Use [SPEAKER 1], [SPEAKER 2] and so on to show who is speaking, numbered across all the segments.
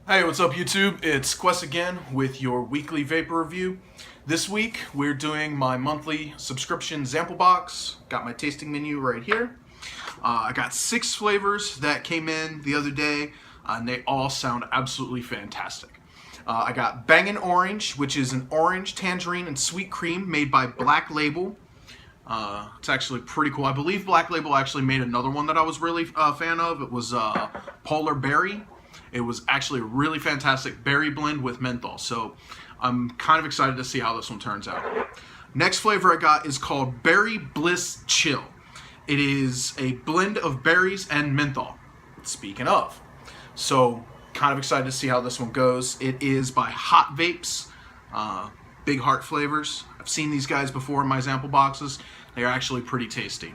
[SPEAKER 1] Hey, what's up YouTube? It's Quest again with your weekly vapor review. This week we're doing my monthly subscription Zamplebox. Got my tasting menu right here. I got 6 flavors that came in the other day and they all sound absolutely fantastic. I got Bangin Orange, which is an orange, tangerine, and sweet cream made by Black Label. It's actually pretty cool. I believe Black Label actually made another one that I was really a fan of. It was Polar Berry. It was actually a really fantastic berry blend with menthol. So I'm kind of excited to see how this one turns out. Next flavor I got is called Berry Bliss Chill. It is a blend of berries and menthol. Speaking of. So kind of excited to see how this one goes. It is by Hot Vapes. Big Heart flavors. I've seen these guys before in my sample boxes. They're actually pretty tasty.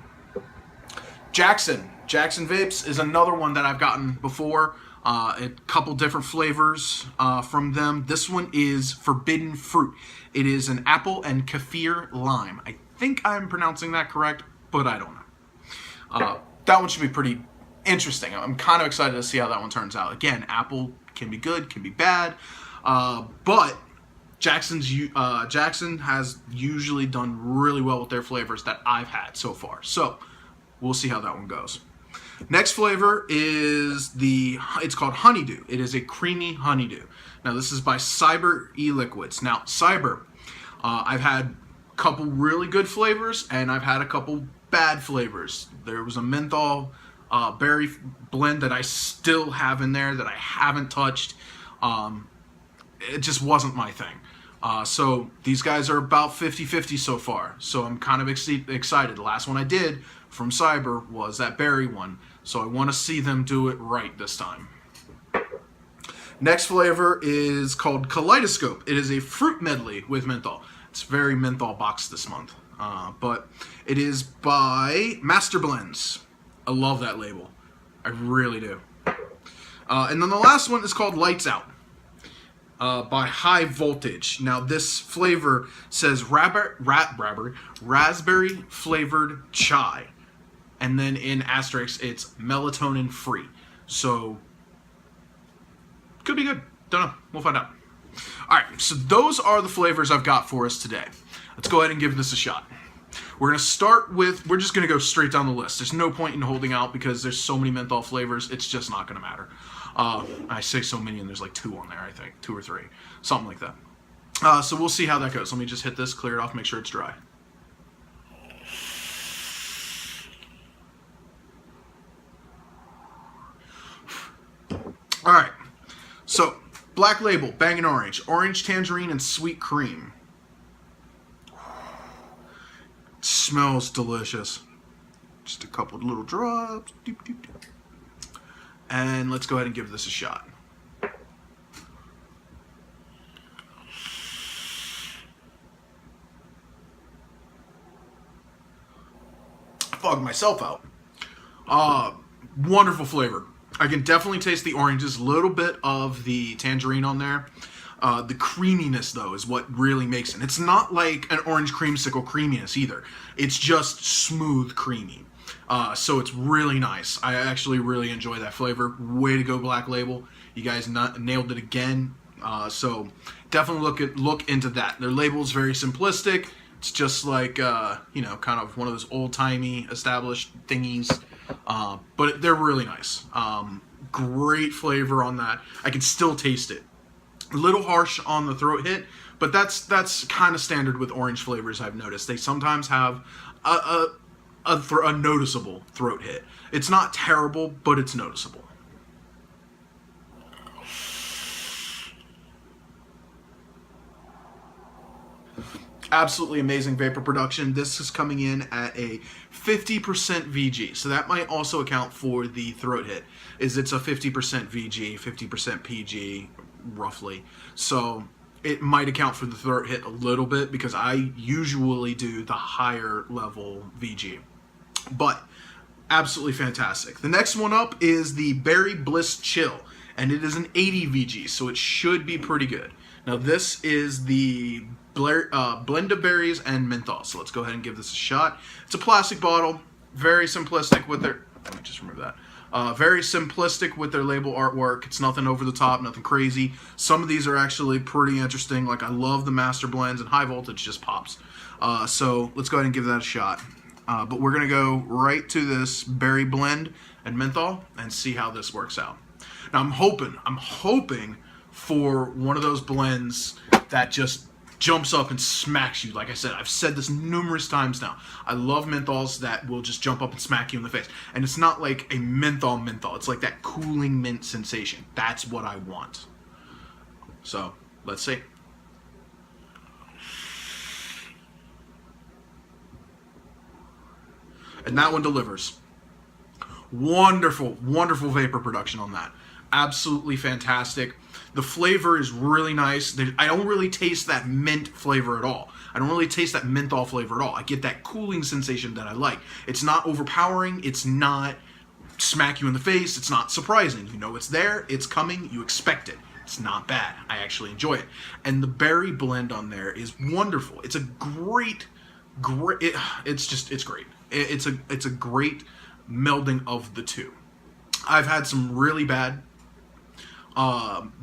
[SPEAKER 1] Jackson Vapes is another one that I've gotten before. A couple different flavors from them. This one is Forbidden Fruit. It is an apple and kaffir lime. I think I'm pronouncing that correct, but I don't know. That one should be pretty interesting. I'm kind of excited to see how that one turns out. Again, apple can be good, can be bad, but Jackson has usually done really well with their flavors that I've had so far. So we'll see how that one goes. Next flavor is it's called Honeydew. It is a creamy honeydew. Now this is by Cyber E-Liquids. Now Cyber, I've had a couple really good flavors and I've had a couple bad flavors. There was a menthol berry blend that I still have in there that I haven't touched. It just wasn't my thing. So these guys are about 50-50 so far. So I'm kind of excited. The last one I did from Cyber was that berry one. So I want to see them do it right this time. Next flavor is called Kaleidoscope. It is a fruit medley with menthol. It's very menthol boxed this month. But it is by Master Blends. I love that label. I really do. And then the last one is called Lights Out. By High Voltage. Now this flavor says raspberry flavored chai. And then in asterisk, it's melatonin free. So, could be good. Don't know. We'll find out. Alright, so those are the flavors I've got for us today. Let's go ahead and give this a shot. We're going to start with, we're just going to go straight down the list. There's no point in holding out because there's so many menthol flavors, it's just not going to matter. I say so many and there's like 2 on there, I think. 2 or 3. Something like that. So we'll see how that goes. Let me just hit this, clear it off, make sure it's dry. Alright, so Black Label, Bangin Orange, orange, tangerine, and sweet cream. It smells delicious. Just a couple of little drops. Doop, doop, doop. And let's go ahead and give this a shot. Fogged myself out. Wonderful flavor. I can definitely taste the oranges, a little bit of the tangerine on there. The creaminess, though, is what really makes it. It's not like an orange creamsicle creaminess either. It's just smooth creamy. So it's really nice. I actually really enjoy that flavor. Way to go, Black Label. You guys nailed it again. So definitely look into that. Their label is very simplistic. It's just like, you know, kind of one of those old-timey established thingies. But they're really nice. Great flavor on that. I can still taste it. A little harsh on the throat hit, but that's kind of standard with orange flavors. I've noticed they sometimes have a noticeable throat hit. It's not terrible, but it's noticeable. Absolutely amazing vapor production. This is coming in at a 50% VG, so that might also account for the throat hit. It's a 50% VG, 50% PG, roughly. So it might account for the throat hit a little bit because I usually do the higher level VG. But absolutely fantastic. The next one up is the Berry Bliss Chill, and it is an 80 VG, so it should be pretty good. Now this is the blend of berries and menthol. So let's go ahead and give this a shot. It's a plastic bottle, very simplistic with their, let me just remove that. Very simplistic with their label artwork. It's nothing over the top, nothing crazy. Some of these are actually pretty interesting. Like, I love the master blends, and high voltage just pops. So let's go ahead and give that a shot. But we're going to go right to this berry blend and menthol and see how this works out. Now, I'm hoping for one of those blends that just jumps up and smacks you. Like I said, I've said this numerous times now. I love menthols that will just jump up and smack you in the face. And it's not like a menthol. It's like that cooling mint sensation. That's what I want. So, let's see. And that one delivers. Wonderful, wonderful vapor production on that. Absolutely fantastic. The flavor is really nice. I don't really taste that mint flavor at all. I don't really taste that menthol flavor at all. I get that cooling sensation that I like. It's not overpowering. It's not smack you in the face. It's not surprising. You know it's there. It's coming. You expect it. It's not bad. I actually enjoy it. And the berry blend on there is wonderful. It's a great, it's great. It's a great melding of the two. I've had some really bad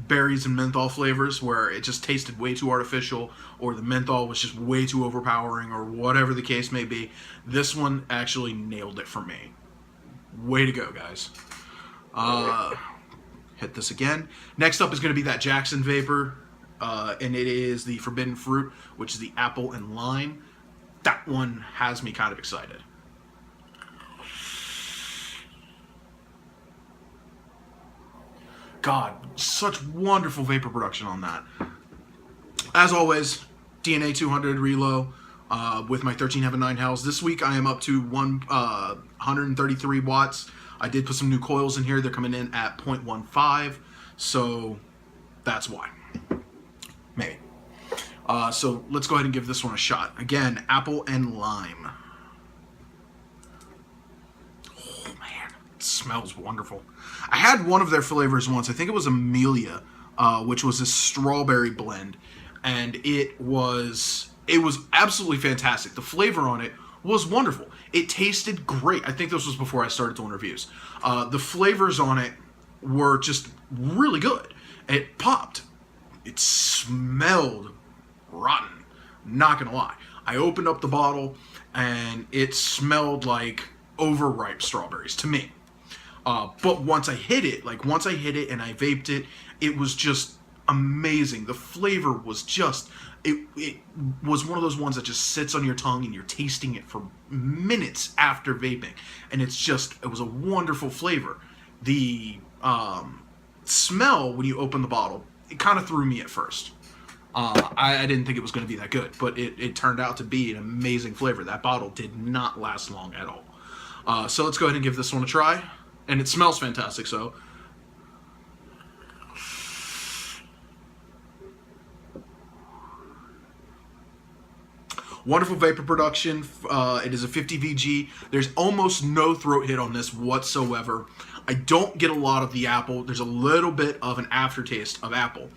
[SPEAKER 1] berries and menthol flavors where it just tasted way too artificial, or the menthol was just way too overpowering, or whatever the case may be. This one actually nailed it for me. Way to go, guys. Hit this again. Next up is going to be that Jackson Vapor, and it is the Forbidden Fruit, which is the apple and lime. That one has me kind of excited. God, such wonderful vapor production on that. As always, DNA 200 Relo with my 13 Heaven 9 Hells. This week I am up to 133 watts. I did put some new coils in here. They're coming in at 0.15, so that's why. Maybe. So let's go ahead and give this one a shot. Again, apple and lime. Oh man, it smells wonderful. I had one of their flavors once. I think it was Amelia, which was a strawberry blend, and it was absolutely fantastic. The flavor on it was wonderful. It tasted great. I think this was before I started doing reviews. The flavors on it were just really good. It popped. It smelled rotten. Not gonna lie. I opened up the bottle and it smelled like overripe strawberries to me. But once I hit it and I vaped it, it was just amazing. The flavor was just, it was one of those ones that just sits on your tongue and you're tasting it for minutes after vaping. And it was a wonderful flavor. The smell when you open the bottle, it kind of threw me at first. I didn't think it was going to be that good, but it turned out to be an amazing flavor. That bottle did not last long at all. So let's go ahead and give this one a try. And it smells fantastic, so. Wonderful vapor production. It is a 50 VG. There's almost no throat hit on this whatsoever. I don't get a lot of the apple. There's a little bit of an aftertaste of apple.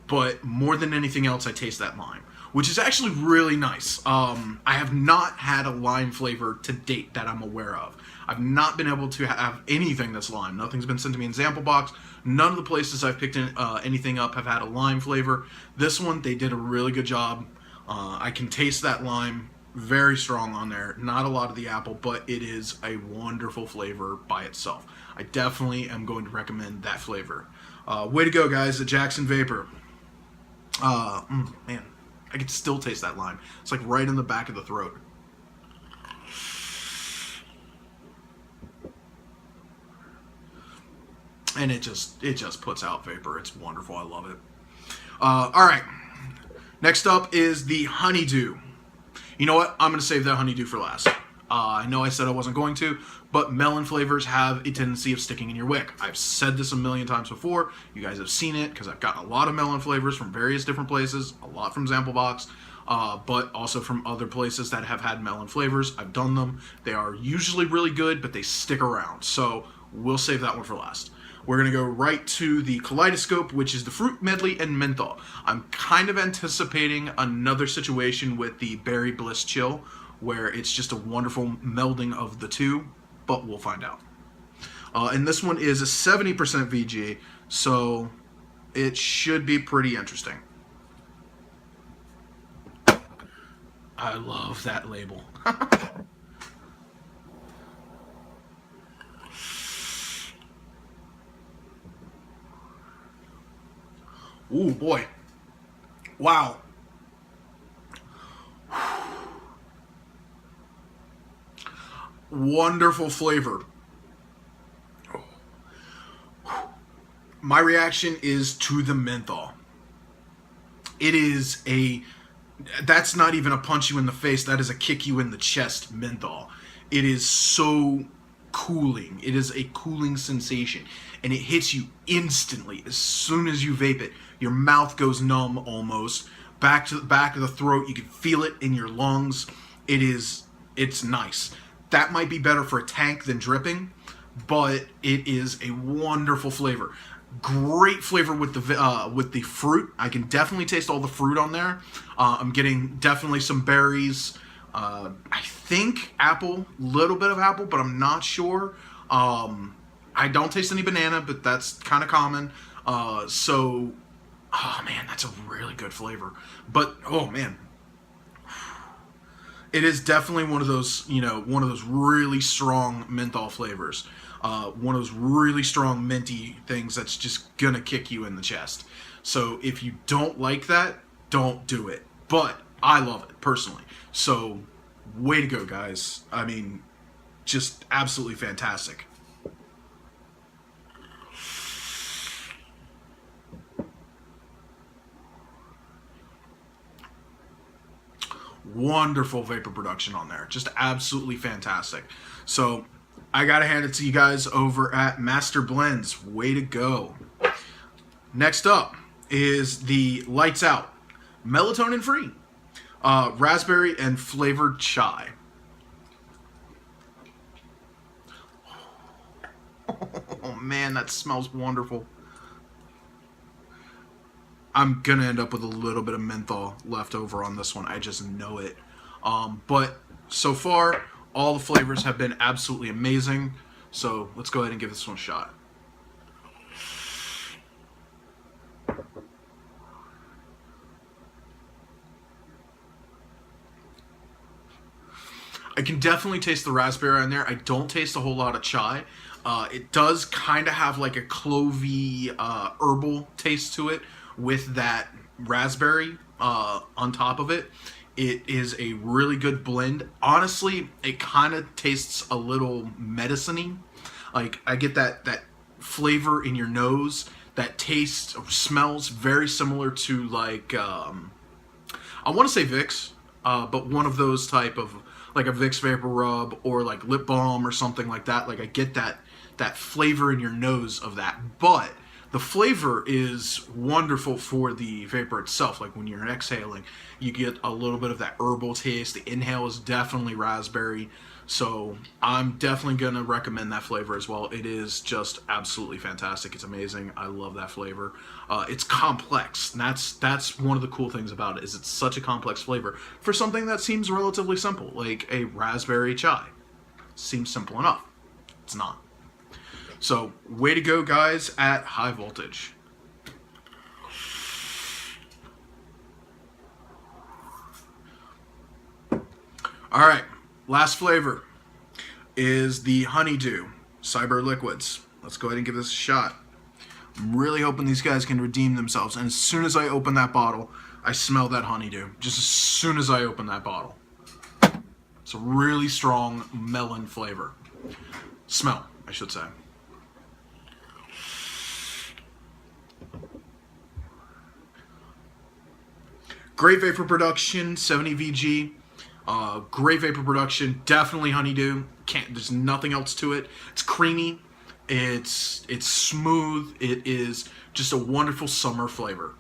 [SPEAKER 1] But more than anything else, I taste that lime, which is actually really nice. I have not had a lime flavor to date that I'm aware of. I've not been able to have anything that's lime. Nothing's been sent to me in Zamplebox. None of the places I've picked anything up have had a lime flavor. This one, they did a really good job. I can taste that lime very strong on there. Not a lot of the apple, but it is a wonderful flavor by itself. I definitely am going to recommend that flavor. Way to go, guys, the Jackson Vapor. Man, I can still taste that lime. It's like right in the back of the throat. And it just puts out vapor. It's wonderful. I love it. All right. Next up is the Honeydew. You know what? I'm going to save that Honeydew for last. I know I said I wasn't going to, but melon flavors have a tendency of sticking in your wick. I've said this a million times before. You guys have seen it because I've gotten a lot of melon flavors from various different places, a lot from Zamplebox, but also from other places that have had melon flavors. I've done them. They are usually really good, but they stick around. So we'll save that one for last. We're going to go right to the Kaleidoscope, which is the fruit medley and menthol. I'm kind of anticipating another situation with the berry Bliss Chill, where it's just a wonderful melding of the two, but we'll find out. And this one is a 70% VG, so it should be pretty interesting. I love that label. Ooh, boy. Wow. Wonderful flavor. My reaction is to the menthol. It is that's not even a punch you in the face, that is a kick you in the chest menthol. It is so cooling. It is a cooling sensation, and it hits you instantly as soon as you vape it. Your mouth goes numb almost. Back to the back of the throat, you can feel it in your lungs. It's nice. That might be better for a tank than dripping, but it is a wonderful flavor. Great flavor with the fruit. I can definitely taste all the fruit on there. I'm getting definitely some berries. I think apple, little bit of apple, but I'm not sure. I don't taste any banana, but that's kind of common. So, oh man, that's a really good flavor. But oh man, it is definitely one of those, one of those really strong menthol flavors. One of those really strong minty things that's just gonna kick you in the chest. So if you don't like that, don't do it. But I love it personally. So way to go, guys. I mean, just absolutely fantastic. Wonderful vapor production on there. Just absolutely fantastic. So I gotta hand it to you guys over at Master Blends. Way to go. Next up is the Lights Out melatonin free raspberry and flavored chai. Oh man, that smells wonderful. I'm gonna end up with a little bit of menthol left over on this one. I just know it. But so far, all the flavors have been absolutely amazing. So let's go ahead and give this one a shot. I can definitely taste the raspberry in there. I don't taste a whole lot of chai. It does kind of have like a clovey herbal taste to it with that raspberry on top of it. It is a really good blend. Honestly, it kind of tastes a little medicine-y. Like, I get that flavor in your nose that tastes or smells very similar to, like, I want to say Vicks, but one of those type of, like a Vicks Vapor Rub or like lip balm or something like that. Like, I get that flavor in your nose of that. But the flavor is wonderful for the vapor itself. Like when you're exhaling, you get a little bit of that herbal taste. The inhale is definitely raspberry. So I'm definitely going to recommend that flavor as well. It is just absolutely fantastic. It's amazing. I love that flavor. It's complex. And that's one of the cool things about it, is it's such a complex flavor for something that seems relatively simple, like a raspberry chai. Seems simple enough. It's not. So, way to go, guys, at High Voltage. All right, last flavor is the Honeydew Cyber Liquids. Let's go ahead and give this a shot. I'm really hoping these guys can redeem themselves. And as soon as I open that bottle, I smell that honeydew. Just as soon as I open that bottle. It's a really strong melon flavor. Smell, I should say. Great vapor production, 70 VG. Great vapor production, definitely honeydew. There's nothing else to it. It's creamy. It's smooth. It is just a wonderful summer flavor.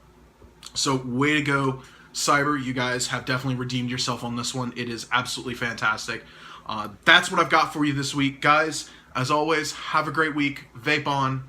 [SPEAKER 1] So way to go, Cyber. You guys have definitely redeemed yourself on this one. It is absolutely fantastic. That's what I've got for you this week, guys. As always, have a great week. Vape on.